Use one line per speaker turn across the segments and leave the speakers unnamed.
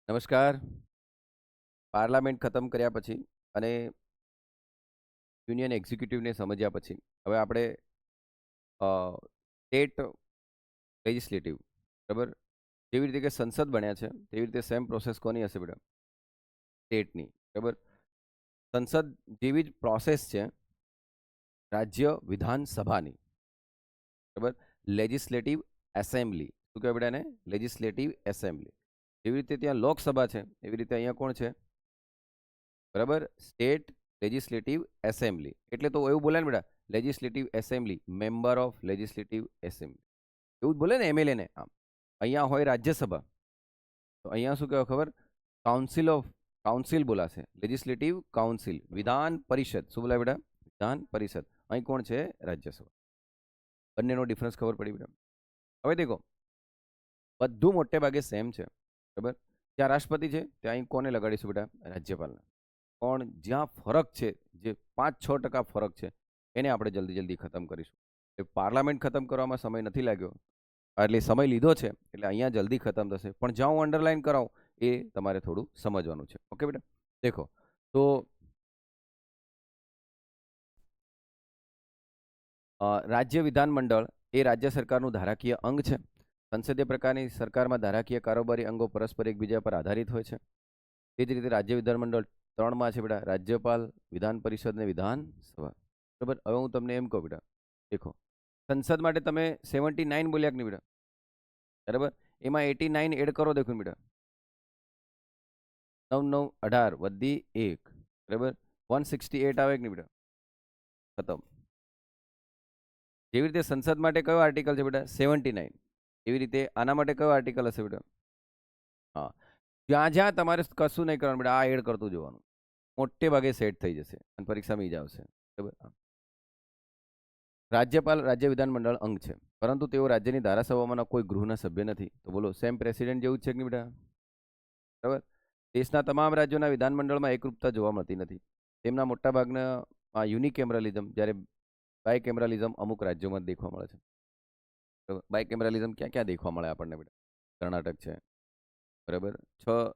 નમસ્કાર. પાર્લામેન્ટ ખતમ કર્યા પછી અને યુનિયન એક્ઝિક્યુટિવને સમજ્યા પછી હવે આપણે સ્ટેટ લેજિસ્લેટિવ, બરાબર, જેવી રીતે કે સંસદ બન્યા છે તેવી રીતે સેમ પ્રોસેસ કોની હશે બેટા? સ્ટેટની. બરાબર. સંસદ જેવી જ પ્રોસેસ છે રાજ્ય વિધાનસભાની. બરાબર. Legislative assembly. શું કહેવાય બેટા એને? Legislative assembly. જેવી રીતે ત્યાં લોકસભા છે એવી રીતે અહીંયા કોણ છે? બરાબર, સ્ટેટ લેજિસ્લેટિવ એસેમ્બલી. એટલે તો એવું બોલે ને બેટા, legislative assembly, member of legislative assembly, એવું જ બોલે ને એમએલએ ને. આમ અહીંયા હોય રાજ્યસભા, તો અહીંયા શું કહેવાય ખબર? કાઉન્સિલ ઓફ, કાઉન્સિલ બોલાશે, લેજિસ્લેટિવ કાઉન્સિલ, વિધાન પરિષદ. શું બોલાય બેટા? વિધાન પરિષદ. અહીં કોણ છે? રાજ્યસભા. બંનેનો ડિફરન્સ ખબર પડી બેટા? હવે દેખો, બધું મોટે ભાગે સેમ છે. બરાબર. જ્યાં રાષ્ટ્રપતિ છે ત્યાં અહીં કોને લગાડીશું બેટા? રાજ્યપાલને. પણ જ્યાં ફરક છે, જે 5-6% ફરક છે, એને આપણે જલ્દી જલ્દી ખતમ કરીશું. એ પાર્લામેન્ટ ખતમ કરવામાં સમય નથી લાગ્યો, એટલે સમય લીધો છે એટલે અહીંયા જલ્દી ખતમ થશે. પણ જ્યાં હું અંડરલાઈન કરાવું એ તમારે થોડું સમજવાનું છે. ઓકે બેટા? દેખો, તો રાજ્ય વિધાનમંડળ એ રાજ્ય સરકારનું ધારાકીય અંગ છે. સંસદીય પ્રકારની સરકારમાં ધારાકીય કારોબારી અંગો પરસ્પર એકબીજા પર આધારિત હોય છે. તે જ રીતે રાજ્ય વિધાનમંડળ ત્રણમાં છે બેટા: રાજ્યપાલ, વિધાન પરિષદ અને વિધાનસભા. બરાબર. હવે હું તમને એમ કહું બેટા, દેખો, સંસદ માટે તમે 79 બોલ્યા કે નહીં બેટા? બરાબર. એમાં 89 એડ કરો. દેખો બેટા, 9 9 18 વધી 1, બરાબર, 168 આવે કે નહીં બેટા? ખતમ. જેવી રીતે સંસદ માટે કયો આર્ટિકલ છે બેટા? 79. એવી રીતે આના માટે કયો આર્ટિકલ હશે બેટા? હા, જ્યાં જ્યાં તમારે કશું નહીં કરવાનું બેટા, આ એડ કરતું જવાનું, મોટે ભાગે સેટ થઈ જશે અને પરીક્ષામાં જ આવશે. બરાબર. રાજ્યપાલ રાજ્ય વિધાનમંડળ અંગ છે, પરંતુ તેઓ રાજ્યની ધારાસભામાંના કોઈ ગૃહના સભ્ય નથી. તો બોલો, સેમ પ્રેસિડેન્ટ જેવું જ છે કે નહીં બેટા? બરાબર. દેશના તમામ રાજ્યોના વિધાનમંડળમાં એકરૂપતા જોવા મળતી નથી. તેમના મોટાભાગના યુનિકેમરલિઝમ, જ્યારે બાયકેમરલિઝમ અમુક રાજ્યોમાં જ દેખવા મળે છે. બરાબર. બાયકેમરલિઝમ ક્યાં ક્યાં દેખવા મળે આપણને બેટા? કર્ણાટક છે, બરાબર,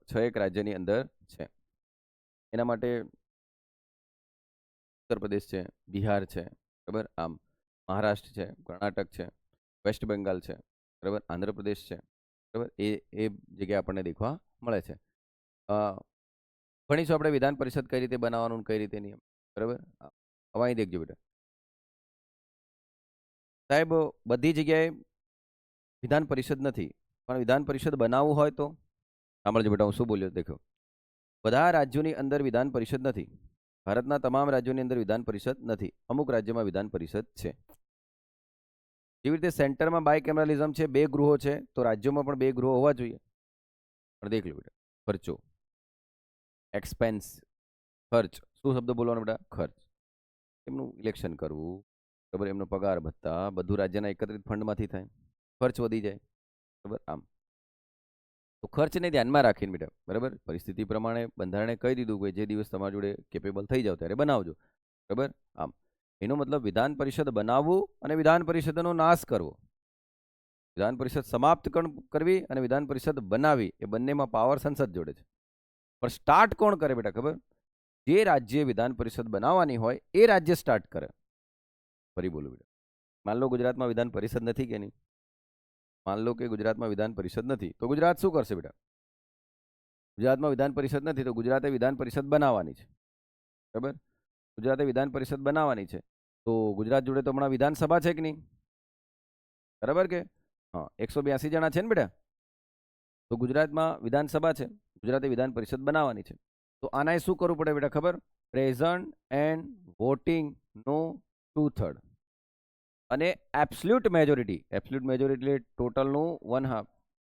છ એક રાજ્યની અંદર છે. એના માટે ઉત્તર પ્રદેશ છે, બિહાર છે, બરાબર, આમ મહારાષ્ટ્ર છે, કર્ણાટક છે, વેસ્ટ બેંગાલ છે, બરાબર, આંધ્રપ્રદેશ છે, બરાબર. એ જગ્યાએ આપણને દેખવા મળે છે. ભણીશું આપણે વિધાન પરિષદ કઈ રીતે બનાવવાનું, કઈ રીતે નિયમ. બરાબર. હવે અહીં દેખજો બેટા, સાહેબ, બધી જગ્યાએ વિધાન પરિષદ નથી, પણ વિધાન પરિષદ બનાવવું હોય તો સાંભળજો બેટા, હું શું બોલ્યો. દેખો, બધા રાજ્યોની અંદર વિધાન પરિષદ નથી. ભારતના તમામ રાજ્યોની અંદર વિધાન પરિષદ નથી. અમુક રાજ્યોમાં વિધાન પરિષદ છે. જેવી રીતે સેન્ટરમાં બાયકેમરલિઝમ છે, 2 ગૃહો છે, તો રાજ્યોમાં પણ 2 ગૃહો હોવા જોઈએ. પણ દેખ લો બેટા, ખર્ચો, એક્સપેન્સ, ખર્ચ. શું શબ્દ બોલવાનો બેટા? ખર્ચ. એમનું ઇલેક્શન કરવું, બરાબર, એમનો પગાર ભત્તા બધું રાજ્યના એકત્રિત ફંડમાંથી થાય. ખર્ચ વધી જાય. બરાબર. આમ તો ખર્ચને ધ્યાનમાં રાખીને બેટા, બરાબર, પરિસ્થિતિ પ્રમાણે બંધારણે કહી દીધું કે જે દિવસ તમારી જોડે કેપેબલ થઈ જાવ ત્યારે બનાવજો. બરાબર. આમ એનો મતલબ વિધાન પરિષદ બનાવવું અને વિધાન પરિષદનો નાશ કરવો. વિધાન પરિષદ સમાપ્ત કરવી અને વિધાન પરિષદ બનાવવી, એ બંનેમાં પાવર સંસદ જોડે છે. પણ સ્ટાર્ટ કોણ કરે બેટા ખબર? જે રાજ્ય વિધાન પરિષદ બનાવવાની હોય એ રાજ્ય સ્ટાર્ટ કરે. ફરી બોલું બેટા, માન લો ગુજરાતમાં વિધાન પરિષદ નથી કે નહીં? માન લો કે ગુજરાતમાં વિધાન પરિષદ નથી, તો ગુજરાત શું કરશે બેટા? ગુજરાતમાં વિધાન પરિષદ નથી તો ગુજરાતે વિધાન પરિષદ બનાવવાની છે. બરાબર. ગુજરાતે વિધાન પરિષદ બનાવવાની છે, તો ગુજરાત જોડે તો હમણાં વિધાનસભા છે કે નહીં? બરાબર કે? હા, 182 જણા છે ને બેટા? તો ગુજરાતમાં વિધાનસભા છે, ગુજરાતે વિધાન પરિષદ બનાવવાની છે. તો આના શું કરવું પડે બેટા ખબર? પ્રેઝન્ટ એન્ડ વોટિંગ નો 2/3 અને એબ્સોલ્યુટ મેજોરિટી. એબ્સોલ્યુટ મેજોરિટી એટલે ટોટલનું 1/2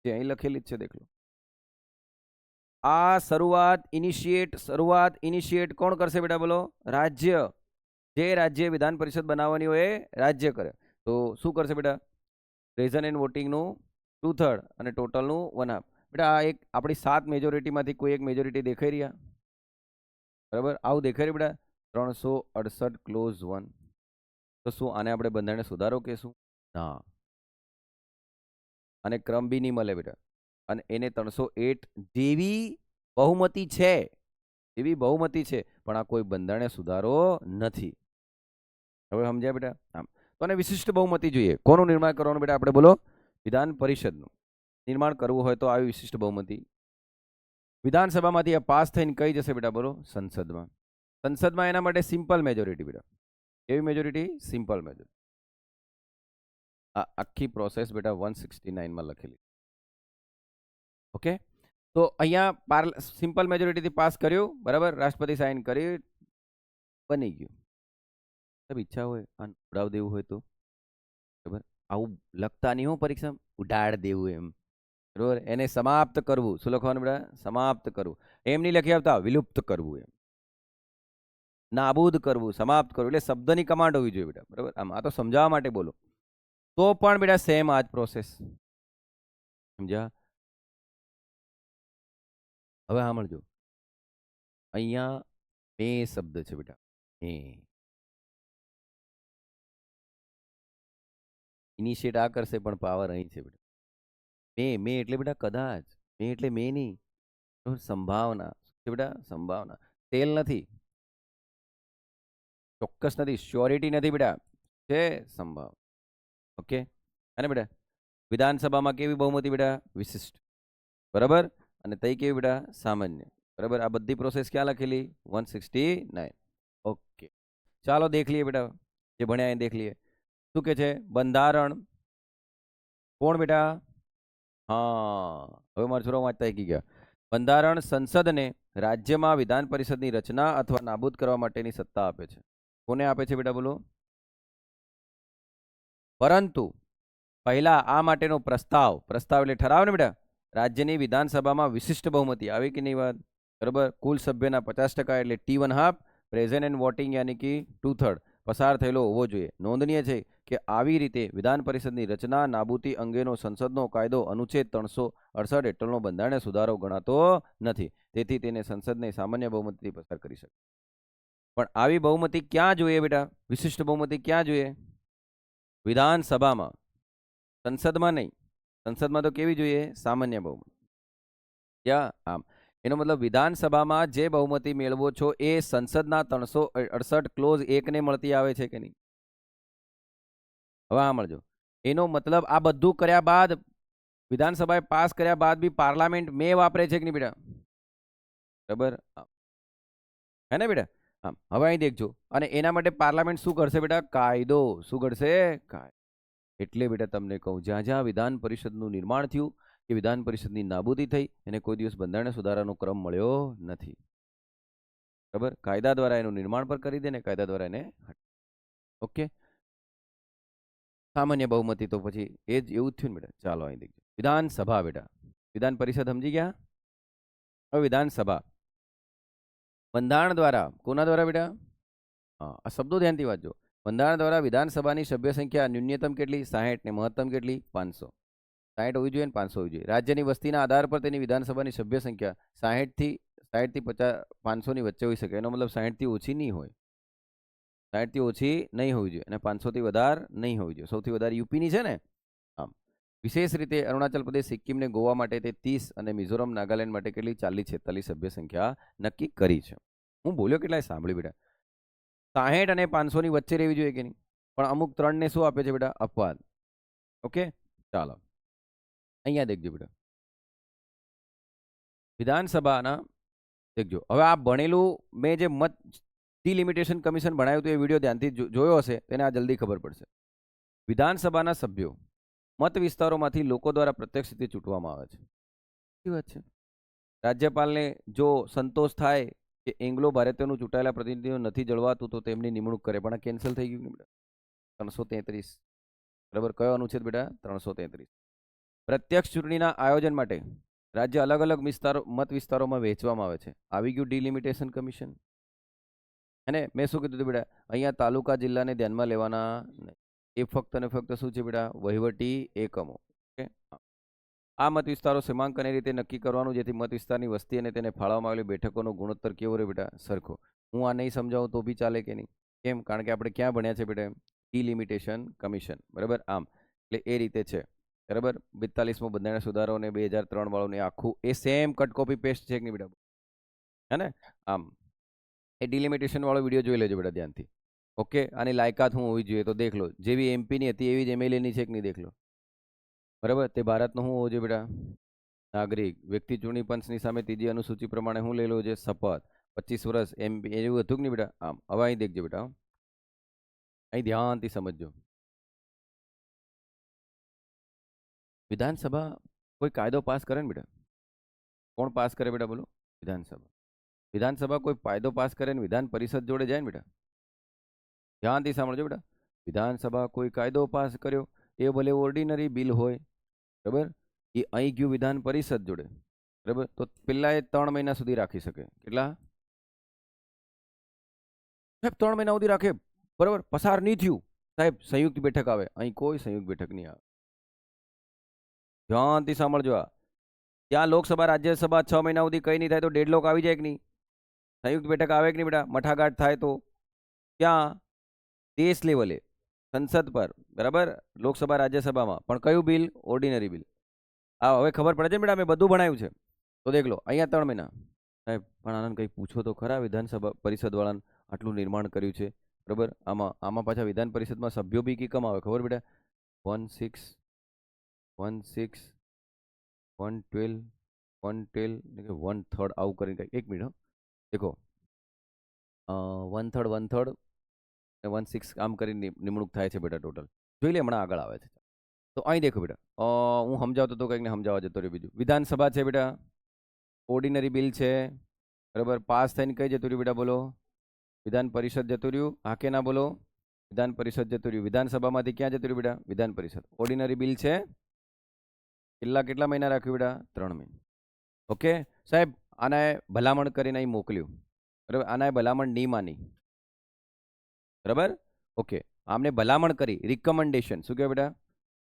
જે અહીં લખેલી જ છે. દેખ લો, આ શરૂઆત ઇનિશિએટ કોણ કરશે બેટા? બોલો, રાજ્ય. જે રાજ્ય વિધાન પરિષદ બનાવવાની હોય એ રાજ્ય કરે. તો શું કરશે બેટા? પ્રેઝન્ટ એન્ડ વોટિંગનું 2/3 અને ટોટલનું 1/2. બેટા આ એક આપણી 7 મેજોરિટીમાંથી કોઈ એક મેજોરિટી દેખાઈ રહ્યા? બરાબર, આવું દેખાઈ રહ્યું બેટા? 368 ક્લોઝ 1. તો શું આને આપણે બંધારણે સુધારો કહેશું? ના, આને ક્રમ બી નહીં મળે બેટા. અને એને 308 જેવી બહુમતી છે, એવી બહુમતી છે, પણ આ કોઈ બંધારણીય સુધારો નથી. હવે સમજ્યા બેટા? આમ તો આને વિશિષ્ટ બહુમતી જોઈએ. કોનું નિર્માણ કરવાનું બેટા? આપણે બોલો, વિધાન પરિષદનું નિર્માણ કરવું હોય તો આવી વિશિષ્ટ બહુમતી વિધાનસભામાંથી આ પાસ થઈને કઈ જશે બેટા? બોલો, સંસદમાં. સંસદમાં એના માટે સિમ્પલ મેજોરિટી બેટા. કેવી મેજોરિટી? Simple majority. આ આખી પ્રોસેસ બેટા 169 માં લખેલી. ઓકે, તો અહીંયા સિમ્પલ મેજોરિટીથી પાસ કર્યું, બરાબર, રાષ્ટ્રપતિ સાઇન કરી, બની ગયું. સાહેબ ઈચ્છા હોય આને ઉડાવ દેવું હોય તો, બરાબર, આવું લખતા નહીં હો પરીક્ષા, ઉડાડ દેવું એમ, બરાબર, એને સમાપ્ત કરવું. શું લખવાનું બેટા? સમાપ્ત કરવું. એમ નહીં લખી આવતા, વિલુપ્ત કરવું, એમ નાબૂદ કરવું, સમાપ્ત કરવું. એટલે શબ્દની કમાન્ડ હોવી જોઈએ બેટા, બરાબર. આમ આ તો સમજાવવા માટે બોલો. તો પણ બેટા સેમ આ જ પ્રોસેસ. સમજ્યા? હવે સાંભળજો, અહીંયા મે શબ્દ છે બેટા, મે. ઇનિશિયેટ આ કરશે પણ પાવર અહીં છે બેટા. મે એટલે બેટા કદાચ, મે એટલે મે નહીં, સંભાવના છે બેટા, સંભાવના. તેલ નથી, ચોક્કસ નથી, શ્યોરિટી નથી બેટા, છે સંભાવના. ઓકે, અને બેટા વિધાનસભામાં કેવી બહુમતી બેટા? વિશિષ્ટ, બરાબર, અને તઈ કેવી બેટા? સામાન્ય, બરાબર. આ બધી પ્રોસેસ ક્યાં લખેલી? 169. ઓકે, ચાલો દેખ લઈએ બેટા, જે ભણ્યા એ દેખ લઈએ. શું કે છે? બંધારણ કોણ બેટા? હા, હવે મારા છોરા વાંચતા શીખી ગયા. બંધારણ સંસદને રાજ્યમાં વિધાન પરિષદની રચના અથવા નાબૂદ કરવા માટેની સત્તા આપે છે. કોને આપે છે બેટા? બોલો. પરંતુ પહેલા આ માટેનો પ્રસ્તાવ એટલે ઠરાવ ને બેટા, રાજ્યની વિધાનસભામાં વિશિષ્ટ બહુમતી આવી કે નહીં વાત, બરાબર, કુલ સભ્યના 50% એટલે T1/2 પ્રેઝન્ટ એન્ડ વોટિંગ યાની કે 2/3 પસાર થયેલો હોવો જોઈએ. નોંધનીય છે કે આવી રીતે વિધાન પરિષદની રચના નાબૂદી અંગેનો સંસદનો કાયદો અનુચ્છેદ 368 હેઠળનો બંધારણીય સુધારો ગણાતો નથી. તેથી તેને સંસદને સામાન્ય બહુમતીથી પસાર કરી શકે. પણ આવી બહુમતી ક્યાં જોઈએ બેટા? વિશિષ્ટ બહુમતી ક્યાં જોઈએ? વિધાનસભામાં, સંસદમાં નહીં. સંસદમાં તો કેવી જોઈએ? સામાન્ય બહુમતી. ક્યાં? આમ એનો મતલબ વિધાનસભામાં જે બહુમતી મેળવો છો એ સંસદના 368 ક્લોઝ 1 ને મળતી આવે છે કે નહીં? હવે સાંભળજો, એનો મતલબ આ બધું કર્યા બાદ, વિધાનસભાએ પાસ કર્યા બાદ બી પાર્લામેન્ટ મે વાપરે છે કે નહીં બેટા? બરાબર, હે ને બેટા? આમ હવે અહીં દેખજો, અને એના માટે પાર્લામેન્ટ શું કરશે બેટા? કાયદો. શું કરશે? કાયદો. એટલે બેટા તમને કહું, જ્યાં જ્યાં વિધાન પરિષદનું નિર્માણ થયું કે વિધાન પરિષદની નાબૂદી થઈ, એને કોઈ દિવસ બંધારણીય સુધારાનો ક્રમ મળ્યો નથી. બરાબર, કાયદા દ્વારા એનું નિર્માણ પર કરી દે ને કાયદા દ્વારા એને. ઓકે, સામાન્ય બહુમતી તો પછી એ જ એવું જ થયું ને બેટા. ચાલો અહીં દેખજો, વિધાનસભા બેટા, વિધાન પરિષદ સમજી ગયા? હવે વિધાનસભા બંધારણ દ્વારા, કોના દ્વારા બેટા? હા, આ શબ્દો ધ્યાનથી વાંચજો. બંધારણ દ્વારા વિધાનસભાની સભ્ય સંખ્યા ન્યૂનતમ કેટલી? 60 ને મહત્તમ કેટલી? 500. 60 હોવી જોઈએ ને 500 હોવી જોઈએ. રાજ્યની વસ્તીના આધાર પર તેની વિધાનસભાની સભ્ય સંખ્યા 60 થી 50 500 ની વચ્ચે હોઈ શકે. એનો મતલબ 60 થી ઓછી નહીં હોય, 60 થી ઓછી નહીં હોવી જોઈએ, અને 500 થી વધારે નહીં હોવી જોઈએ. સૌથી વધારે યુપીની છે ને. આમ વિશેષ રીતે અરુણાચલ પ્રદેશ, સિક્કિમ ને ગોવા માટે તે 30 અને મિઝોરમ નાગાલેન્ડ માટે કેટલી? 40-46 સભ્ય સંખ્યા નક્કી કરી છે. હું બોલ્યો કેટલાય સાંભળ્યું બેટા? 60 અને 500 ની વચ્ચે રહેવી જોઈએ કે નહીં? પણ અમુક 3 ને શું આપે છે બેટા? અપવાદ. ઓકે, ચાલો અહીંયા દેખજો બેટા, વિધાનસભાના દેખજો. હવે આ ભણેલું મેં જે મત ડિલિમિટેશન કમિશન ભણાવ્યું હતું એ વિડીયો ધ્યાનથી જોયો હશે, તેને આ જલ્દી ખબર પડશે. વિધાનસભાના સભ્યો મત વિસ્તારોમાંથી લોકો દ્વારા પ્રત્યક્ષ રીતે ચૂંટવામાં આવે છે. શું વાત છે? રાજ્યપાલને જો સંતોષ થાય કે એંગ્લો ભારતીયોનું ચૂંટાયેલા પ્રતિનિધિઓ નથી જળવાતું તો તેમની નિમણૂક કરે, પણ આ કેન્સલ થઈ ગયું બેટા. 333, બરાબર. કયો અનુચ્છેદ બેટા? 333. પ્રત્યક્ષ ચૂંટણીના આયોજન માટે રાજ્ય અલગ અલગ મત વિસ્તારોમાં વહેંચવામાં આવે છે. આવી ગયું ડિલિમિટેશન કમિશન. અને મેં શું કીધું હતું બેટા? અહીંયા તાલુકા જિલ્લાને ધ્યાનમાં લેવાના નહીં. એ ફક્ત ને ફક્ત શું છે બેટા? વહીવટી એકમો. ઓકે, આ મત વિસ્તારો સીમાંકન એ રીતે નક્કી કરવાનું જેથી મત વિસ્તારની વસ્તી અને તેને ફાળવવામાં આવેલી બેઠકોનો ગુણોત્તર કેવો રહે બેટા? સરખો. હું આ નહીં સમજાવું તો બી ચાલે કે નહીં? કેમ? કારણ કે આપણે ક્યાં ભણ્યા છે બેટા? ડિલિમિટેશન કમિશન, બરાબર. આમ એટલે એ રીતે છે. બરાબર 42મો બંધારણ સુધારો ને 2003 વાળું ને આખું એ સેમ કટ કોપી પેસ્ટ છે કે નહીં બેટા? હે ને? આમ એ ડિલિમિટેશન વાળો વિડીયો જોઈ લેજો બેટા ધ્યાનથી. ઓકે, આની લાયકાત શું હોવી જોઈએ તો દેખ લો. જેવી એમપીની હતી એવી જ એમએલએની છે કે નહીં દેખ લો. બરાબર, તે ભારતનો શું હોવું જોઈએ બેટા? નાગરિક. વ્યક્તિ ચૂંટણી પંચની સામે ત્રીજી અનુસૂચિ પ્રમાણે શું લઈ લેવું છે? શપથ. 25 વર્ષ એમપી એવું હતું કે નહીં બેટા? આમ હવે અહીં દેખજો બેટા, અહીં ધ્યાનથી સમજજો. વિધાનસભા કોઈ કાયદો પાસ કરે ને બેટા, કોણ પાસ કરે બેટા બોલો? વિધાનસભા. વિધાનસભા કોઈ કાયદો પાસ કરે ને વિધાન પરિષદ જોડે જાય ને બેટા, ધ્યાનથી સાંભળજો બેટા. વિધાનસભા કોઈ કાયદો પાસ કર્યો, એ ભલે ઓર્ડિનરી બિલ હોય, બરાબર, એ અહીં ગયું વિધાન પરિષદ જોડે, બરાબર, તો પેલા એ 3 મહિના સુધી રાખી શકે. કેટલા સાહેબ? 3 મહિના સુધી રાખે, બરાબર, પસાર નહીં થયું સાહેબ, સંયુક્ત બેઠક આવે. અહીં કોઈ સંયુક્ત બેઠક નહીં આવે. ધ્યાનથી સાંભળજો. આ ત્યાં લોકસભા રાજ્યસભા 6 મહિના સુધી કઈ નહીં થાય તો ડેડલોક આવી જાય કે નહીં? સંયુક્ત બેઠક આવે કે નહીં બેટા? મઠાઘાટ થાય તો ક્યાં? દેશ લેવલે સંસદ પર, બરાબર, લોકસભા રાજ્યસભામાં. પણ કયું બિલ? Ordinary bill. આ હવે ખબર પડે છે બેટા, મેં બધું ભણાવ્યું છે. તો દેખ લો અહીંયા 3 મહિના. સાહેબ પણ આનંદ કંઈ પૂછો તો ખરા, વિધાનસભા પરિષદ વાળાને આટલું નિર્માણ કર્યું છે, બરાબર, આમાં પાછા વિધાન પરિષદમાં સભ્યો બી કી કમ આવે ખબર બેટા? 16 16 112 112 1/3 આવું કરીને કંઈક. 1 મિનિટ દેખો, 1/3 1/3 1/6 આમ કરીને નિમણૂક થાય છે બેટા ટોટલ. જોઈ લે, હમણાં આગળ આવે છે. તો અહીં દેખો બેટા, હું સમજાવતો તો કંઈક ને સમજાવવા જતો રહ્યો. બીજું વિધાનસભા છે બેટા, ઓર્ડિનરી બિલ છે, બરાબર, પાસ થઈને કઈ જતું રહ્યું બેટા બોલો? વિધાન પરિષદ જતું રહ્યું. હા કે ના બોલો? વિધાન પરિષદ જતું રહ્યું. વિધાનસભામાંથી ક્યાં જતું રહ્યું બેટા? વિધાન પરિષદ. ઓર્ડિનરી બિલ છે, કેટલા મહિના રાખ્યું બેટા? 3 મહિના. ઓકે સાહેબ, આને ભલામણ કરીને અહીં મોકલ્યું, બરાબર, આને ભલામણ નહીં માની, બરાબર, ઓકે, આમને ભલામણ કરી, રિકમેન્ડેશન. શું કહેવાય બેટા?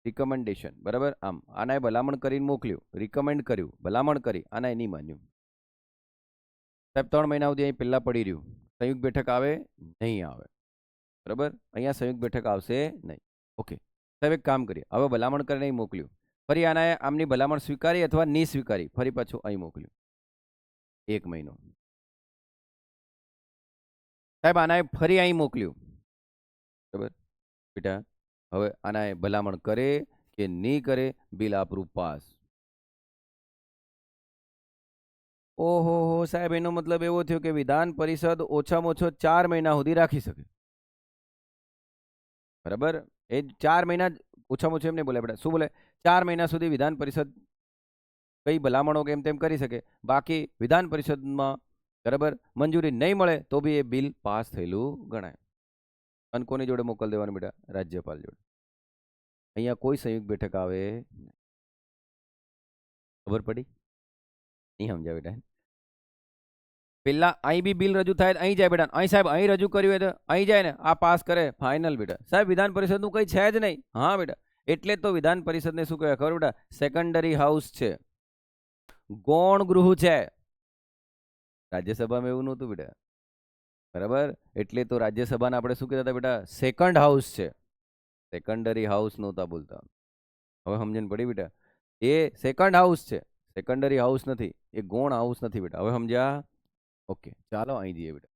રિકમેન્ડેશન, બરાબર. આમ આને ભલામણ કરીને મોકલ્યું, રિકમેન્ડ કર્યું, ભલામણ કરી, આને નહીં માન્યું. સાહેબ 3 મહિના સુધી અહીં પહેલા પડી રહ્યું. સંયુક્ત બેઠક આવે? નહીં આવે, બરાબર. અહીંયા સંયુક્ત બેઠક આવશે નહીં. ઓકે સાહેબ, એક કામ કરીએ, હવે ભલામણ કરીને અહીં મોકલ્યું, ફરી આને આમની ભલામણ સ્વીકારી અથવા નહીં સ્વીકારી, ફરી પાછું અહીં મોકલ્યું. 1 મહિનો. સાહેબ આને ફરી અહીં મોકલ્યું, બરાબર બેટા. હવે આના ભલામણ કરે કે નહીં કરે, બિલ આપણું પાસ. ઓહો હો સાહેબ, એનો મતલબ એવો થયો કે વિધાન પરિષદ ઓછામાં ઓછો 4 મહિના સુધી રાખી શકે, બરાબર. એ 4 મહિના ઓછામાં ઓછું એમ નહીં બોલે બેટા, શું બોલે? 4 મહિના સુધી વિધાન પરિષદ કઈ ભલામણો કે એમ તેમ કરી શકે. બાકી વિધાન પરિષદમાં, બરાબર, મંજૂરી નહીં મળે તો બી એ બિલ પાસ થયેલું ગણાય. અને કોની જોડે મોકલ દેવાનું બેટા? રાજ્યપાલ જોડે. અહીંયા કોઈ સંયુક્ત બેઠક આવે, ખબર પડી? નહીં સમજાય બેટા. પેલા અહીં બી બિલ રજૂ થાય, અહીં જાય બેટા. અહીં સાહેબ અહીં રજૂ કર્યું હોય તો અહીં જાય ને, આ પાસ કરે, ફાઇનલ બેટા. સાહેબ વિધાન પરિષદનું કંઈ છે જ નહીં. હા બેટા, એટલે તો વિધાન પરિષદને શું કહેવાય ખબર બેટા? સેકન્ડરી હાઉસ છે, ગૌણ ગૃહ છે. રાજ્યસભામાં એવું નહોતું બેટા, બરાબર. એટલે તો રાજ્યસભાને આપણે શું કહેતા હતા બેટા? સેકન્ડ હાઉસ છે, સેકન્ડરી હાઉસ નહોતા બોલતા. હવે સમજણ પડી બેટા? એ સેકન્ડ હાઉસ છે, સેકન્ડરી હાઉસ નથી, એ ગૌણ હાઉસ નથી બેટા. હવે સમજ્યા? ઓકે ચાલો અહીં જઈએ બેટા.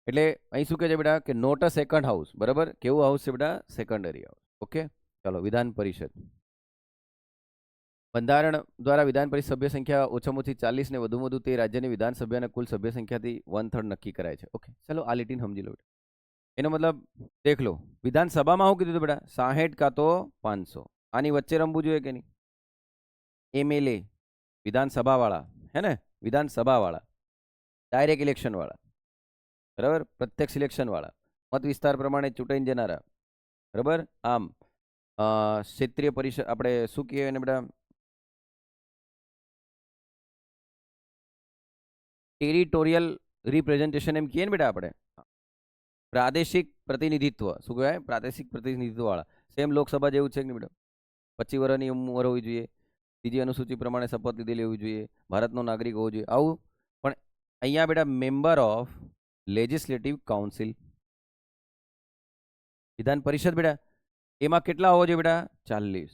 એટલે અહીં શું કહે છે બેટા? કે નોટ અ સેકન્ડ હાઉસ, બરાબર. કેવું હાઉસ છે બેટા? Secondary house. ઓકે ચાલો, વિધાન પરિષદ. બંધારણ દ્વારા વિધાન પરિષદ સભ્ય સંખ્યા ઓછામાં ઓછી 40 ને વધુમાં વધુ તે રાજ્યની વિધાનસભાના કુલ સભ્ય સંખ્યાથી 1/3 નક્કી કરાય છે. ઓકે ચાલો, આ લીટીને સમજી લો. એનો મતલબ દેખ લો, વિધાનસભામાં શું કીધું બેટા? 60 કાં તો 500. આની વચ્ચે રમવું જોઈએ કે નહીં? એમએલએ વિધાનસભા વાળા, હે ને, વિધાનસભા વાળા, ડાયરેક્ટ ઇલેક્શન વાળા, બરાબર, પ્રત્યક્ષ ઇલેક્શન વાળા, મત વિસ્તાર પ્રમાણે ચૂંટાઈને જનારા, બરાબર. આમ ક્ષેત્રીય પરિષદ, આપણે શું કહેવાય ને બેટા? ટેરિટોરિયલ રિપ્રેઝન્ટેશન એમ કહીએ ને બેટા આપણે. પ્રાદેશિક પ્રતિનિધિત્વ, શું કહેવાય? પ્રાદેશિક પ્રતિનિધિત્વ વાળા. સેમ લોકસભા જેવું છે કે નહીં બેટા? 25 વર્ષની ઉંમર હોવી જોઈએ, ત્રીજી અનુસૂચિ પ્રમાણે શપથ લીધેલી હોવી જોઈએ, ભારતનો નાગરિક હોવો જોઈએ, આવું. પણ અહીંયા બેટા member of legislative council, Vidhan પરિષદ બેટા. એમાં કેટલા હોવો જોઈએ બેટા? 40.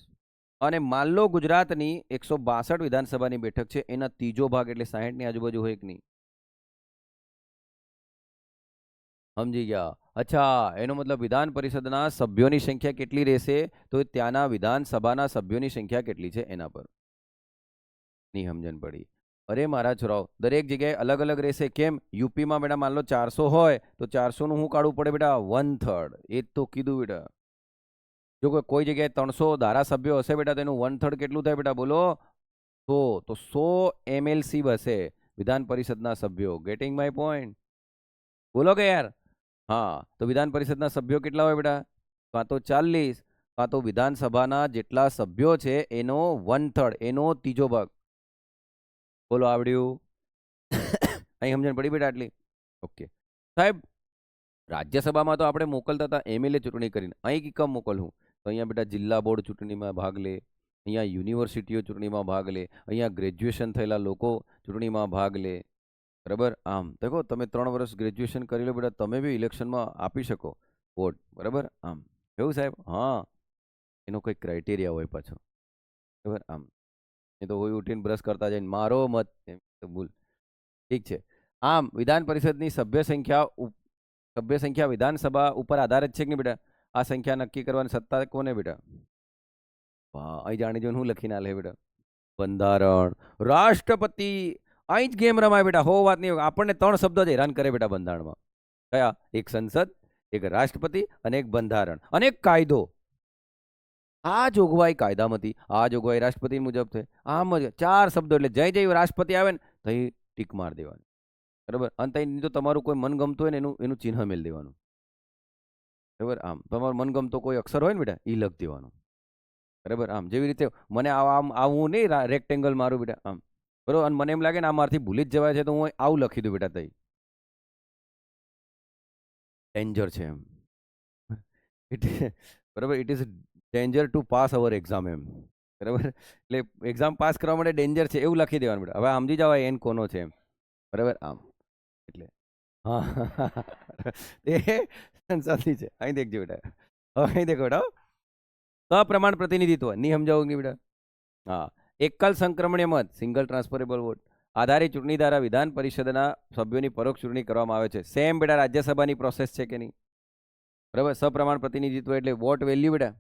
અને માન લો ગુજરાતની 162 વિધાનસભાની બેઠક છે, એના ત્રીજો ભાગ એટલે 60 ની આજુબાજુ હોય કે નહીં? સમજી ગયા? અચ્છા, એનો મતલબ વિધાન પરિષદના સભ્યોની સંખ્યા કેટલી રહેશે? તો ત્યાંના વિધાનસભાના સભ્યોની સંખ્યા કેટલી છે એના પર. ની સમજણ પડી? અરે મારા છોરાઓ, દરેક જગ્યાએ અલગ અલગ રહેશે. કેમ? યુપીમાં બેટા માન લો 400 હોય તો 400 નું શું કાઢવું પડે બેટા? 1/3. એ જ તો કીધું બેટા. જો કોઈ જગ્યાએ 300 ધારાસભ્યો હશે બેટા, તો એનું 1/3 કેટલું થાય બેટા? બોલો. 100. તો 100 MLC હશે વિધાન પરિષદના સભ્યો. Gating my point? બોલો કે યાર. હા, તો વિધાન પરિષદના સભ્યો કેટલા હોય બેટા? કાં તો 40, કાં તો વિધાનસભાના જેટલા સભ્યો છે એનો 1/3, એનો ત્રીજો ભાગ. બોલો, આવડ્યું? અહીં સમજણ પડી બેટા આટલી? ઓકે સાહેબ, રાજ્યસભામાં તો આપણે મોકલતા હતા MLA ચૂંટણી કરીને. અહીં કી કમ મોકલવું? તો અહીંયા બેટા જિલ્લા બોર્ડ ચૂંટણીમાં ભાગ લે, અહીંયા યુનિવર્સિટીઓ ચૂંટણીમાં ભાગ લે, અહીંયા ગ્રેજ્યુએશન થયેલા લોકો ચૂંટણીમાં ભાગ લે. બરાબર? આમ દેખો, તમે 3 વર્ષ ગ્રેજ્યુએશન કરી લો બેટા, તમે બી ઇલેક્શનમાં આપી શકો વોટ. બરાબર? આમ કેવું સાહેબ? હા, એનો કોઈ ક્રાઇટેરિયા હોય પાછો. બરાબર? આમ એ તો કોઈ ઉઠીને બ્રશ કરતા જઈને મારો મત એમ તો ભૂલ. ઠીક છે. આમ વિધાન પરિષદની સભ્ય સંખ્યા વિધાનસભા ઉપર આધારિત છે કે નહીં બેટા? આ સંખ્યા નક્કી કરવાની સત્તા કોને બેટા? વાહ, અહીં જાણી જોઈને હું લખીને આલે બેટા? બંધારણ, રાષ્ટ્રપતિ. અહીં જ ગેમ રમાય બેટા. હો વાત નહીં. આપણને 3 શબ્દો જ હેરાન કરે બેટા બંધારણમાં. કયા? એક સંસદ, એક રાષ્ટ્રપતિ અને એક બંધારણ અને એક કાયદો. આ જોગવાઈ કાયદામાં હતી, આ જોગવાઈ રાષ્ટ્રપતિ મુજબ છે. આમ જ 4 શબ્દો એટલે જય જય રાષ્ટ્રપતિ આવે ને તો ટીક માર દેવાની. બરાબર? અને તઈ તો તમારું કોઈ મન ગમતું હોય ને એનું ચિહ્ન મેળ દેવાનું. બરાબર? આમ તમારું મનગમતો કોઈ અક્ષર હોય ને બેટા, એ લખ દેવાનું. બરાબર? આમ જેવી રીતે મને આમ આવું નહીં રેક્ટેંગલ મારું બેટા, આમ બરાબર. અને મને એમ લાગે ને આ મારથી ભૂલી જ જવાય છે તો હું આવું લખી દઉં બેટા. તઈ ડેન્જર છે એમ. બરાબર? It is danger to pass our exam એમ. બરાબર? એટલે એક્ઝામ પાસ કરવા માટે ડેન્જર છે એવું લખી દેવાનું બેટા. હવે સમજી જવાય એન કોનો છે એમ. બરાબર? આમ એટલે હા એ સંસાથી છે. અહીં દેખજો બેટા. હવે અહીં દેખો બેટા. સપ્રમાણ પ્રતિનિધિત્વ નહીં સમજાવું નહીં બેટા? હા, એકલ સંક્રમણીય મત, સિંગલ ટ્રાન્સફરેબલ વોટ આધારિત ચૂંટણી દ્વારા વિધાન પરિષદના સભ્યોની પરોક્ષ ચૂંટણી કરવામાં આવે છે. સેમ બેટા રાજ્યસભાની પ્રોસેસ છે કે નહીં? બરાબર? સપ્રમાણ પ્રતિનિધિત્વ એટલે વોટ વેલ્યુ બેટા.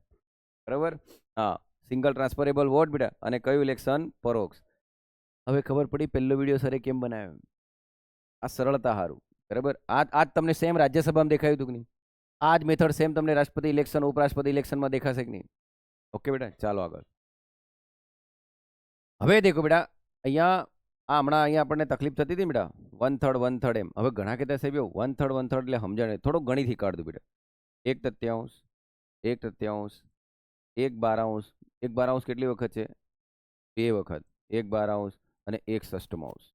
બરાબર? હા, સિંગલ ટ્રાન્સફરેબલ વોટ બેટા. અને કયું ઇલેક્શન? પરોક્ષ. હવે ખબર પડી પહેલો વિડીયો સરે કેમ બનાવ્યો? આ સરળતા સારું. બરાબર? આજ તમને સેમ રાજ્યસભામાં દેખાયું હતું કે નહીં? આ જ મેથડ સેમ તમને રાષ્ટ્રપતિ ઇલેક્શન, ઉપરાષ્ટ્રપતિ ઇલેક્શનમાં દેખાશે કે નહીં? ઓકે બેટા, ચાલો આગળ. હવે દેખો બેટા, હમણાં અહીંયા આપણને તકલીફ થતી હતી બેટા, 1/3 એમ. હવે ઘણા કહેતા સાહેબ 1/3 એટલે સમજણ થોડુંક ગણિતથી કાઢ દઉં બેટા. 1/3, 1/3, 1/12, 1/12 કેટલી વખત છે? 2 વખત. 1/12 અને 1/6.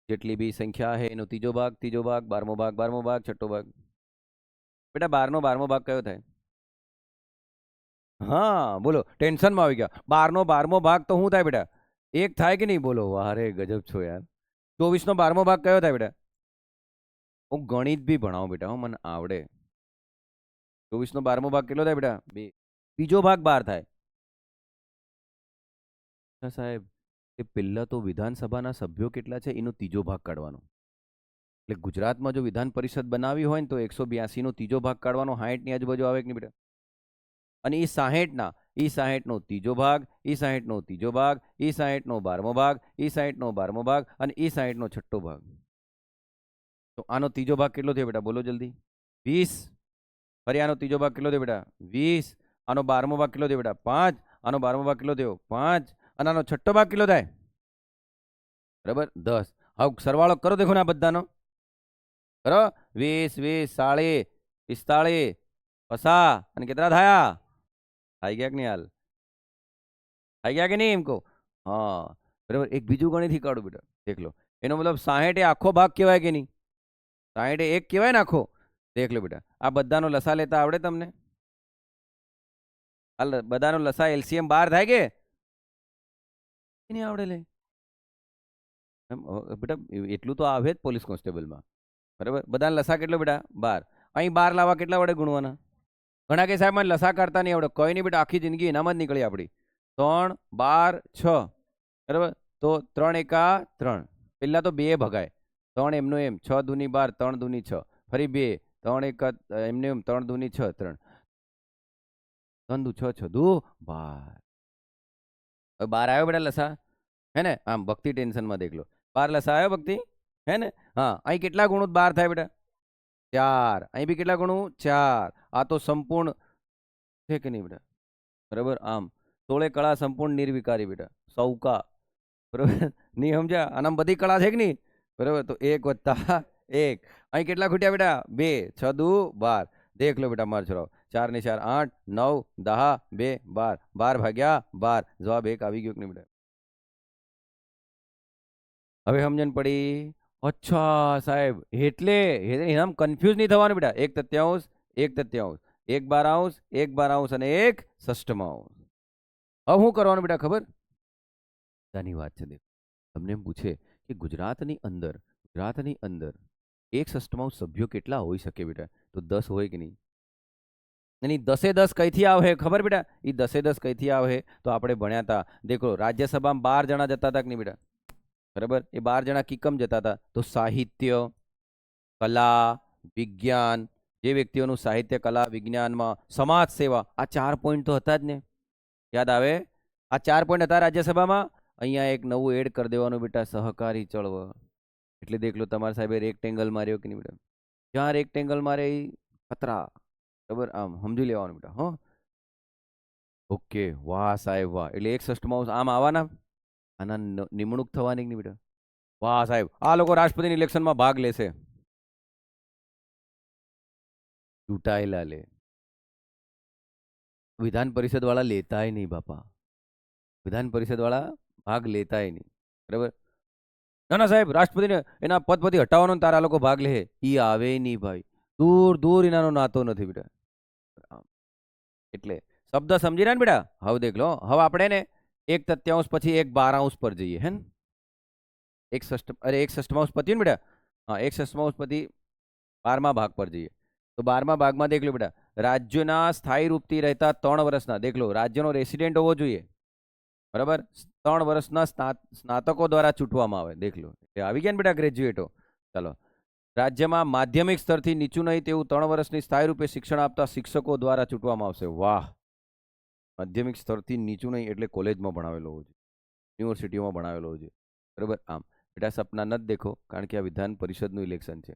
જેટલી બી સંખ્યા છે એનો ત્રીજો ભાગ, 12મો ભાગ, 12મો ભાગ, 6ઠ્ઠો ભાગ. બેટા 12નો ભાગ કયો થાય? હા બોલો, ટેન્શનમાં આવી ગયા. 12નો ભાગ તો શું થાય બેટા? 1 થાય કે નહીં? બોલો, વારે ગજબ છો યાર. 24નો 12મો ભાગ કયો થાય બેટા? હું ગણિત બી ભણાવું બેટા, મને આવડે. 24નો 12મો ભાગ કેટલો થાય બેટા? 2. બીજો ભાગ 12 થાય. સાહેબ, એ પહેલા તો વિધાનસભાના સભ્યો કેટલા છે એનો ત્રીજો ભાગ કાઢવાનો. એટલે ગુજરાતમાં જો વિધાન પરિષદ બનાવી હોય ને તો 182નો ત્રીજો ભાગ કાઢવાનો. 60ની આજુબાજુ આવે કે નહીં બેટા? અને એ 60નો ત્રીજો ભાગ, એ 60નો ત્રીજો ભાગ, એ 60નો 12મો ભાગ, એ 60નો 12મો ભાગ અને એ 60નો 6ઠ્ઠો ભાગ. તો આનો ત્રીજો ભાગ કેટલો થયો બેટા? બોલો જલ્દી. 20. ફરી આનો ત્રીજો ભાગ કેટલો થયો બેટા? 20. આનો 12મો ભાગ કેટલો થયો બેટા? 5. આનો 12મો ભાગ કેટલો થયો? 5. અને આનો 6ઠ્ઠો ભાગ કેટલો થાય? બરાબર? 10. હવે સરવાળો કરો દેખો ને આ બધાનો. કરો. 20, 20, 40, 45, 50 અને કેટલા થયા? થઈ ગયા કે નહીં? હાલ થઈ ગયા કે નહીં એમ કહો? હા બરાબર. એક બીજું ગણિતથી કાઢું બેટા, દેખ લો. એનો મતલબ 60 એ આખો ભાગ કહેવાય કે નહીં? 60 એ 1 કહેવાય ને આખો? દેખ લો બેટા, આ બધાનો લસા લેતા આવડે તમને? આ બધાનો લસા LCM 12 થાય કે નહીં આવડે? લે બેટા, એટલું તો આવે જ પોલીસ કોન્સ્ટેબલમાં. બરાબર? બધાનો લસા કેટલો બેટા? 12. અહીં 12 લાવવા કેટલા વડે ગુણવાના? ઘણા કે સાહેબ મને લસા કાઢતા નહીં આવડે. કઈ નહીં બેટા, આખી જિંદગી એનામાં જ નીકળી આપણી. 3, 12, 6, બરાબર. તો 3 એકા 3, પેલા તો 2 ભગાય, 3 એમનું એમ, 6 દૂની 12, 3 દૂની 6, ફરી 2, 3 એકા એમને એમ, 3 દૂની 6, 3 3 દુ 6, 6 દુ 12. હવે 12 આવ્યો બેટા લસા, હે ને? આમ ભક્તિ ટેન્શનમાં દેખ લો, 12 લસા આવ્યો ભક્તિ, હે ને? હા, અહીં કેટલા ગુણું 12 થાય બેટા? 4. અહીં બી કેટલા ગુણું? 4. આ તો સંપૂર્ણ છે કે નહીં બેટા? બરાબર. આમ 16 કળા સંપૂર્ણ નિર્વિકારી બેટા, સૌકા. બરાબર. નહીં સમજ્યા? આનામ બધી કળા છે કે નહીં? બરાબર. તો 1 + 1. અહીં કેટલા ખૂટ્યા બેટા? 2. 6 દુ 12. દેખ લો બેટા માર છોરાઓ, 4 ને 4 8, 9, 10, 2, 12. 12 ભાગ્યા 12, જવાબ 1 આવી ગયો કે નહીં બેટા? હવે સમજણ પડી? અચ્છા સાહેબ, એટલે એનામ કન્ફ્યુઝ નહીં થવાનું બેટા. 1 તૃતીયાંશ, 1 તૃતીયાંશ, 1 12 1 12 અને 1 ષષ્ઠમાંશ. હવે શું કરવાનું બેટા ખબર? ની વાત છે. દેખો, તમને એમ પૂછે કે ગુજરાતની અંદર 1 ષષ્ઠમાંશ સભ્યો કેટલા હોઈ શકે બેટા? તો 10 હોય કે નહીં? એની 10 કઈથી આવે ખબર બેટા? એ 10 કઈથી આવે તો આપણે ભણ્યા હતા. દેખો, રાજ્યસભામાં 12 જણા જતા હતા કે નહીં બેટા? બરાબર. એ 12 જણા કિકમ જતા હતા? તો સાહિત્ય, કલા, વિજ્ઞાન, જે વ્યક્તિઓનું સાહિત્ય, કલા, વિજ્ઞાનમાં, સમાજ સેવા, આ 4 પોઈન્ટ તો હતા જ ને. યાદ આવે? આ 4 પોઈન્ટ હતા રાજ્યસભામાં. અહીંયા એક નવું એડ કરી દેવાનું બેટા, સહકારી ચળવળ. એટલે દેખ લો, તમારા સાહેબે રેક્ટેંગલ માર્યો કે નહીં બેટા? જ્યાં રેક્ટેંગલ મારે એ ખતરા. બરાબર. આમ સમજી લેવાનું બેટા. હો, ઓકે. વાહ સાહેબ વાહ. એટલે 1 ષષ્ઠમાંશ આમ આવવાના, આના નિમણૂક થવાની કે નહીં બેટા? વાહ સાહેબ, આ લોકો રાષ્ટ્રપતિની ઇલેક્શનમાં ભાગ લેશે. ચૂંટાયેલા લે, વિધાન પરિષદ વાળા લેતાય નહીં બાપા. વિધાન પરિષદ વાળા ભાગ લેતાય નહીં. બરાબર. ના ના સાહેબ, રાષ્ટ્રપતિને એના પદ પરથી હટાવવાનો ને તારા લોકો ભાગ લે, ઈ આવે નહીં ભાઈ. દૂર દૂર એનાનો નાતો નથી બેટા. એટલે શબ્દ સમજી રહ્યા ને બેટા? હવે દેખ લો, હવે આપણે ને 1 તૃતીયાંશ પછી 1 12 પર જઈએ, હે ને? 1 ષષ્ઠમાંશ પત્યું ને બેટા? હા, 1 ષષ્ઠમાંશ પછી 12મા ભાગ પર જઈએ. તો 12મા ભાગમાં દેખ લો બેટા, રાજ્યના સ્થાયી રૂપથી રહેતા 3 વર્ષના, દેખ લો, રાજ્યનો રેસિડેન્ટ હોવો જોઈએ. બરાબર. 3 વર્ષના સ્નાતકો દ્વારા ચૂંટવામાં આવે. દેખ લો, આવી ગયા ને બેટા ગ્રેજ્યુએટો. ચાલો, રાજ્યમાં માધ્યમિક સ્તરથી નીચું નહીં તેવું 3 વર્ષની સ્થાયી રૂપે શિક્ષણ આપતા શિક્ષકો દ્વારા ચૂંટવામાં આવશે. વાહ. માધ્યમિક સ્તરથી નીચું નહીં એટલે કોલેજમાં ભણાવેલો હોવો જોઈએ, યુનિવર્સિટીમાં ભણાવેલો હોવો જોઈએ. બરાબર. આમ બેટા સપના નથી દેખો, કારણ કે આ વિધાન પરિષદનું ઇલેક્શન છે.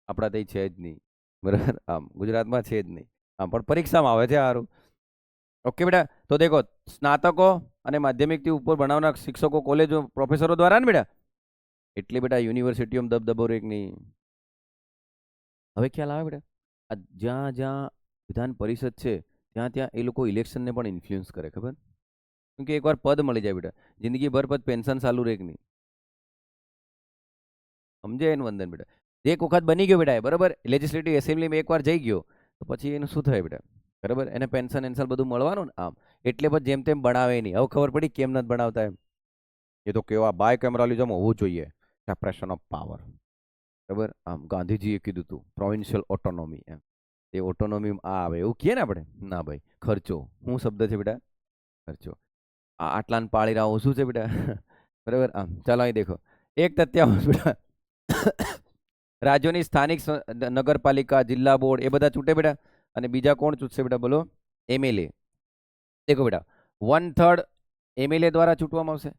આપણા ત્યાં છે જ નહીં. બરાબર. આમ ગુજરાતમાં છે જ નહીં. આમ પણ પરીક્ષામાં આવે છે સારું. ઓકે બેટા. તો દેખો, સ્નાતકો અને માધ્યમિકથી ઉપર ભણાવનાર શિક્ષકો, કોલેજો, પ્રોફેસરો દ્વારા ને બેટા, એટલે બેટા યુનિવર્સિટીઓમાં દબદબો રે કે નહીં? હવે ખ્યાલ આવે બેટા? આ જ્યાં જ્યાં વિધાન પરિષદ છે ત્યાં ત્યાં એ લોકો ઇલેક્શનને પણ ઇન્ફ્લુઅન્સ કરે, ખબર? કેમ કે એકવાર પદ મળી જાય બેટા, જિંદગીભર પદ પેન્શન ચાલુ રહે કે નહીં? સમજે એનું વંદન બેટા? એક વખત બની ગયો બેટા, બરાબર, લેજિસ્લેટિવ એસેમ્બલીમાં એકવાર જઈ ગયો તો પછી એનું શું થાય બેટા? બરાબર. એને પેન્શન એન્સલ બધું મળવાનું ને. આમ એટલે પછી જેમ તેમ ભણાવે નહીં. હવે ખબર પડી કેમ નથી ભણાવતા એમ. એ તો કેવા બાય કેમેરાલિઝમ હોવું જોઈએ, સેપરેશન ઓફ પાવર. બરાબર. આમ ગાંધીજીએ કીધું હતું પ્રોવિન્શિયલ ઓટોનોમી, એમ. એ ઓટોનોમી આ આવે એવું કહે ને આપણે? ના ભાઈ, ખર્ચો. શું શબ્દ છે બેટા? ખર્ચો. આટલાને પાળી રહ્યો શું છે બેટા? બરાબર. આમ ચાલો અહીં દેખો, 1 તૃતીયાંશ બેટા રાજ્યોની સ્થાનિક નગરપાલિકા, જિલ્લા બોર્ડ એ બધા ચૂંટે બેટા. અને બીજા કોણ ચૂંટશે બેટા? બોલો. એમએલએ. દેખો બેટા, 1/3 એમએલએ દ્વારા ચૂંટવામાં આવશે.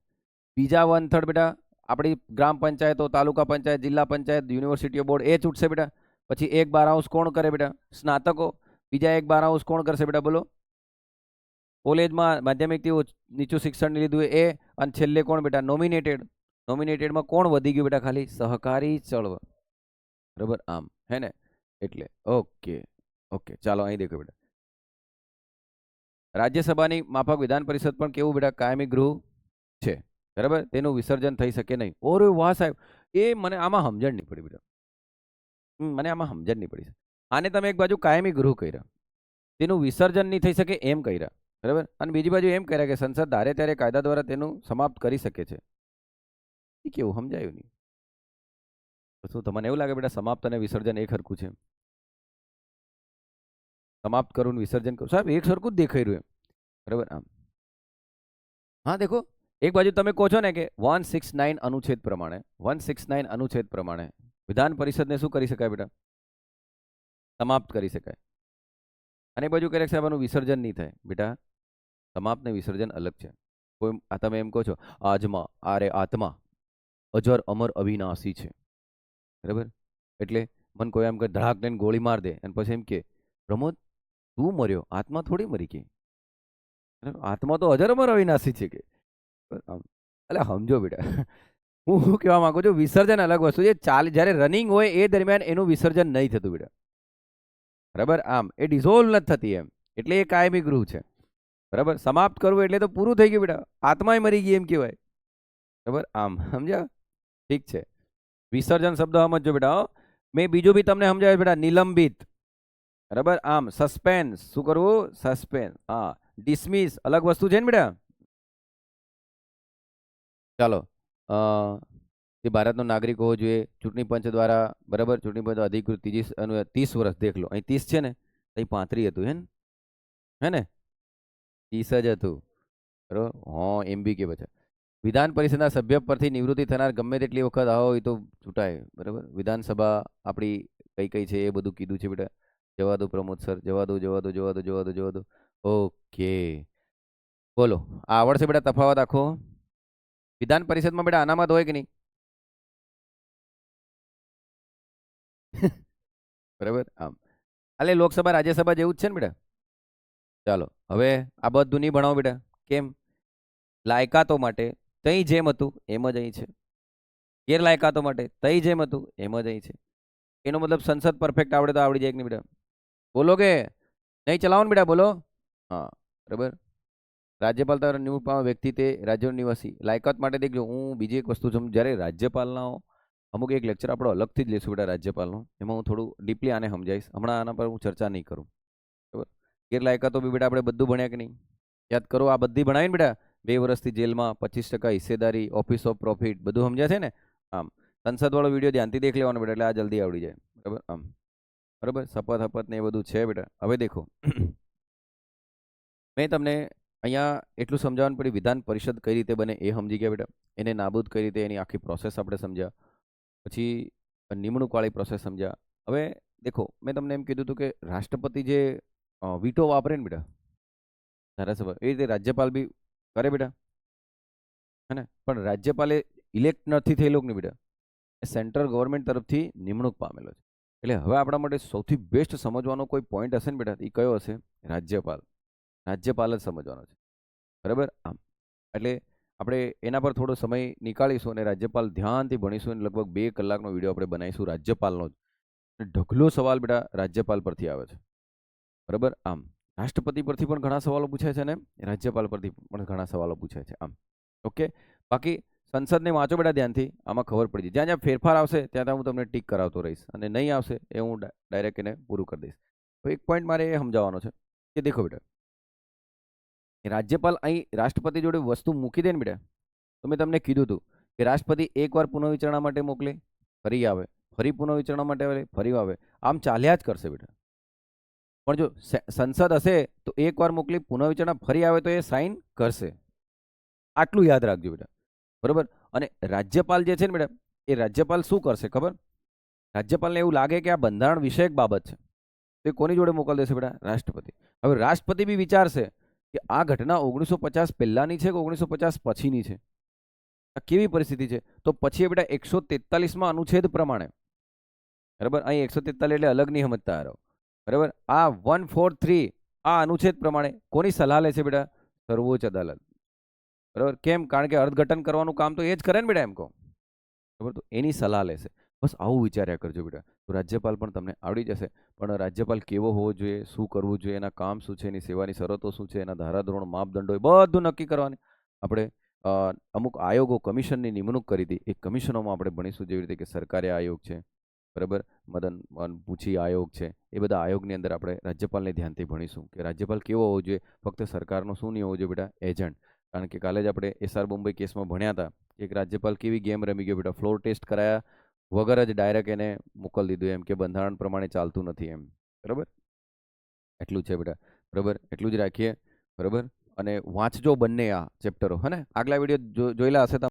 બીજા 1/3 બેટા આપણી ગ્રામ પંચાયતો, તાલુકા પંચાયત, જિલ્લા પંચાયત, યુનિવર્સિટીઓ, બોર્ડ એ ચૂંટશે બેટા. પછી 1 12 કોણ કરે બેટા? સ્નાતકો. બીજા 1 12 કોણ કરશે બેટા? બોલો. કોલેજમાં માધ્યમિકથી નીચું શિક્ષણ લીધું એ. અને છેલ્લે કોણ બેટા? નોમિનેટેડ. નોમિનેટેડમાં કોણ વધી ગયું બેટા? ખાલી સહકારી ચળવળ. બરાબર. આમ, હે ને? એટલે ઓકે ઓકે. ચાલો અહીં દેખો બેટા, રાજ્યસભાની માફક વિધાન પરિષદ પણ કેવું બેટા? કાયમી ગૃહ છે. બરાબર. તેનું વિસર્જન થઈ શકે નહીં. ઓરે વાહ સાહેબ, એ મને આમાં સમજણ નહીં પડી બેટા. મને આમાં સમજણ નહીં પડી. આને તમે એક બાજુ કાયમી ગૃહ કર્યા, તેનું વિસર્જન નહીં થઈ શકે એમ કર્યા. બરાબર. અને બીજી બાજુ એમ કર્યા કે સંસદ ધારે ત્યારે કાયદા દ્વારા તેનું સમાપ્ત કરી શકે છે. એ કેવું સમજાયું નહીં? શું તમને એવું લાગે બેટા સમાપ્ત અને વિસર્જન એક હરખું છે? સમાપ્ત કરું ને વિસર્જન કરું, સાહેબ એક સરખું જ દેખાઈ રહ્યું એમ, બરાબર. આમ હા દેખો, એક બાજુ તમે કહો છો ને કે 169 અનુચ્છેદ પ્રમાણે 169 અનુચ્છેદ પ્રમાણે વિધાન પરિષદને શું કરી શકાય બેટા? સમાપ્ત કરી શકાય. અને એક બાજુ કહે સાહેબ આનું વિસર્જન નહીં થાય. બેટા સમાપ્ત ને વિસર્જન અલગ છે. કોઈ આ તમે એમ કહો છો આજમાં આરે આત્મા અજર અમર અવિનાશી છે, બરાબર. એટલે મન કોઈ એમ કે ધડાક લઈને ગોળી માર દે અને પછી એમ કે પ્રમોદ તું મર્યો, આત્મા થોડી મરી ગઈ, આત્મા તો અજર અમર અવિનાશી છે કે. એટલે સમજો બેટા, હું શું કહેવા માંગુ છું, વિસર્જન અલગ વસ્તુ છે. જ્યારે રનિંગ હોય એ દરમિયાન એનું વિસર્જન નહીં થતું બેટા, બરાબર. આમ એ ડિઝોલ્વ નથી થતી એમ, એટલે એ કાયમી ગૃહ છે, બરાબર. સમાપ્ત કરવું એટલે તો પૂરું થઈ ગયું બેટા, આત્માય મરી ગઈ એમ કહેવાય, બરાબર. આમ સમજ્યા? ઠીક છે. વિસર્જન શબ્દ સમજો બેટા. મેં બીજું બી તમને સમજાવ્યું બેટા, નિલંબિત, બરાબર. આમ સસ્પેન્સ, શું કરવું? સસ્પેન્સ. હા, ડિસમિસ અલગ વસ્તુ છે ને બેટા. ચાલો, જે ભારતનો નાગરિક હોવો જોઈએ, ચૂંટણી પંચ દ્વારા, બરાબર, ચૂંટણી પંચ અધિકૃત 30 વર્ષ, દેખ લો અહીં 30 છે ને, અહીં 35 હતું, હે ને 30 જ હતું, બરાબર. હા એમ બી કે પછી વિધાન પરિષદના સભ્ય પરથી નિવૃત્તિ થનાર ગમે તેટલી વખત આવો એ તો છૂટાય, બરાબર. વિધાનસભા આપણી કઈ કઈ છે એ બધું કીધું છે બેટા. જવા દો પ્રમોદ સર, જવા દો જવા દો જવા દો જવા દો જવા દો. ઓકે, બોલો આવડશે બેટા તફાવત આખો? વિધાન પરિષદમાં બેટા અનામત હોય કે નહીં? બરાબર. આમ એટલે લોકસભા રાજ્યસભા જેવું જ છે ને બેટા. ચાલો હવે આ બધું નહીં ભણાવો બેટા. કેમ? લાયકાતો માટે તઈ જેમ હતું એમ જ અહીં છે, ગેરલાયકાતો માટે તઈ જેમ હતું એમ જ અહીં છે. એનો મતલબ સંસદ પરફેક્ટ આવડે તો આવડી જાય કે નહીં બેટા? બોલો કે નહીં ચલાવો ને બેટા, બોલો. હા, બરાબર. રાજ્યપાલ દ્વારા નિમણૂક પામેલ વ્યક્તિ તે રાજ્યનો નિવાસી. લાયકાત માટે દેખજો, હું બીજી એક વસ્તુ સમજ, જ્યારે રાજ્યપાલના અમુક એક લેક્ચર આપણો અલગથી જ લેશું બેટા રાજ્યપાલનો, એમાં હું થોડું ડીપલી આને સમજાવીશ. હમણાં આના પર હું ચર્ચા નહીં કરું, બરાબર. ગેરલાયકાતો બી બેટા આપણે બધું ભણ્યા કે નહીં? યાદ કરો, આ બધી ભણાવીને બેટા. 2 વર્ષથી જેલમાં, 25% હિસ્સેદારી, ઓફિસ ઓફ પ્રોફિટ, બધું સમજ્યા છે ને? આમ સંસદ વાળો વિડીયો ધ્યાનથી દેખ લેવાનો બેટા, એટલે આ જલ્દી આવડી જાય, બરાબર. આમ બરાબર, શપથ હપત ને એ બધું છે બેટા. હવે દેખો, મેં તમને અહીંયા એટલું સમજાવવાનું પડ્યું, વિધાન પરિષદ કઈ રીતે બને એ સમજી ગયા બેટા. એને નાબૂદ કઈ રીતે, એની આખી પ્રોસેસ આપણે સમજ્યા. પછી નિમણૂકવાળી પ્રોસેસ સમજ્યા. હવે દેખો, મેં તમને એમ કીધું હતું કે રાષ્ટ્રપતિ જે વીટો વાપરે ને બેટા ધારાસભા, એ રીતે રાજ્યપાલ બી કરે બેટા, હે ને. પણ રાજ્યપાલે ઇલેક્ટ નથી થયેલો ને બેટા, એ સેન્ટ્રલ ગવર્મેન્ટ તરફથી નિમણૂક પામેલો છે. એટલે હવે આપણા માટે સૌથી બેસ્ટ સમજવાનો કોઈ પોઈન્ટ હશે ને બેટા, એ કયો હશે? રાજ્યપાલ. રાજ્યપાલ જ સમજવાનો છે, બરાબર. આમ એટલે આપણે એના પર થોડો સમય નીકાળીશું અને રાજ્યપાલ ધ્યાનથી ભણીશું, અને લગભગ 2 કલાકનો વિડીયો આપણે બનાવીશું રાજ્યપાલનો જ. ઢગલો સવાલ બેટા રાજ્યપાલ પરથી આવે છે, બરાબર. આમ રાષ્ટ્રપતિ પરથી પણ ઘણા સવાલો પૂછાય છે, અને રાજ્યપાલ પરથી પણ ઘણા સવાલો પૂછાય છે. આમ ઓકે, બાકી સંસદને વાંચો બેટા ધ્યાનથી, આમાં ખબર પડી જાય. જ્યાં જ્યાં ફેરફાર આવશે ત્યાં હું તમને ટીક કરાવતો રહીશ, અને નહીં આવશે એ હું ડાયરેક્ટ એને પૂરું કરી દઈશ. તો એક પોઈન્ટ મારે એ સમજાવવાનો છે કે દેખો બેટા, રાજ્યપાલ અહીં રાષ્ટ્રપતિ જોડે વસ્તુ મૂકી દે ને બેટા, તો મેં તમને કીધું હતું કે રાષ્ટ્રપતિ એકવાર પુનઃવિચારણા માટે મોકલે, ફરી આવે, ફરી પુનઃવિચારણા માટે આવે, ફરી આવે, આમ ચાલ્યા જ કરશે બેટા. પણ જો સંસદ હશે તો એકવાર મોકલી, પુનઃવિચારણા ફરી આવે તો એ સાઇન કરશે. આટલું યાદ રાખજો બેટા, બરાબર. અને રાજ્યપાલ જે છે ને બેટા, એ રાજ્યપાલ શું કરશે ખબર? રાજ્યપાલને એવું લાગે કે આ બંધારણ વિષયક બાબત છે, તો એ કોની જોડે મોકલી દેશે બેટા? રાષ્ટ્રપતિ. હવે રાષ્ટ્રપતિ બી વિચારશે કે આ ઘટના 1950 પહેલાની છે કે 1950 પછીની છે, આ કેવી પરિસ્થિતિ છે. તો પછી બેટા 143માં અનુચ્છેદ પ્રમાણે, બરાબર, અહીં 143 એટલે અલગ નહીં સમજતા આરો, બરાબર. આ 143 આ અનુચ્છેદ પ્રમાણે કોની સલાહ લે છે બેટા? સર્વોચ્ચ અદાલત, બરાબર. કેમ? કારણ કે અર્થઘટન કરવાનું કામ તો એ જ કરે ને બેટા, એમ કહો, બરાબર. તો એની સલાહ લેશે. બસ આવું વિચાર્યા કરજો બેટા, તો રાજ્યપાલ પણ તમને આવડી જશે. પણ રાજ્યપાલ કેવો હોવો જોઈએ, શું કરવું જોઈએ, એના કામ શું છે, એની સેવાની શરતો શું છે, એના ધારાધોરણ, માપદંડો, એ બધું નક્કી કરવાની આપણે અમુક આયોગો, કમિશનની નિમણૂક કરી હતી. એ કમિશનોમાં આપણે ભણીશું, જેવી રીતે કે સરકારી આયોગ છે, બરાબર, મદન પૂછી આયોગ છે, એ બધા આયોગની અંદર આપણે રાજ્યપાલને ધ્યાનથી ભણીશું કે રાજ્યપાલ કેવો હોવો જોઈએ. ફક્ત સરકારનો શું નહીં હોવો જોઈએ બેટા? એજન્ટ. કારણ કે કાલે જ આપણે એસઆર મુંબઈ કેસમાં ભણ્યા હતા, એક રાજ્યપાલ કેવી ગેમ રમી ગયો બેટા, ફ્લોર ટેસ્ટ કરાયા વગર જ ડાયરેક્ટ એને મોકલી દીધું, એમ કે બંધારણ પ્રમાણે ચાલતું નથી એમ, બરાબર. એટલું છે બેટા, બરાબર, એટલું જ રાખીએ, બરાબર. અને વાંચજો બંને આ ચેપ્ટરો, હે ને. આગલા વિડીયો જોયેલા હશે તમે.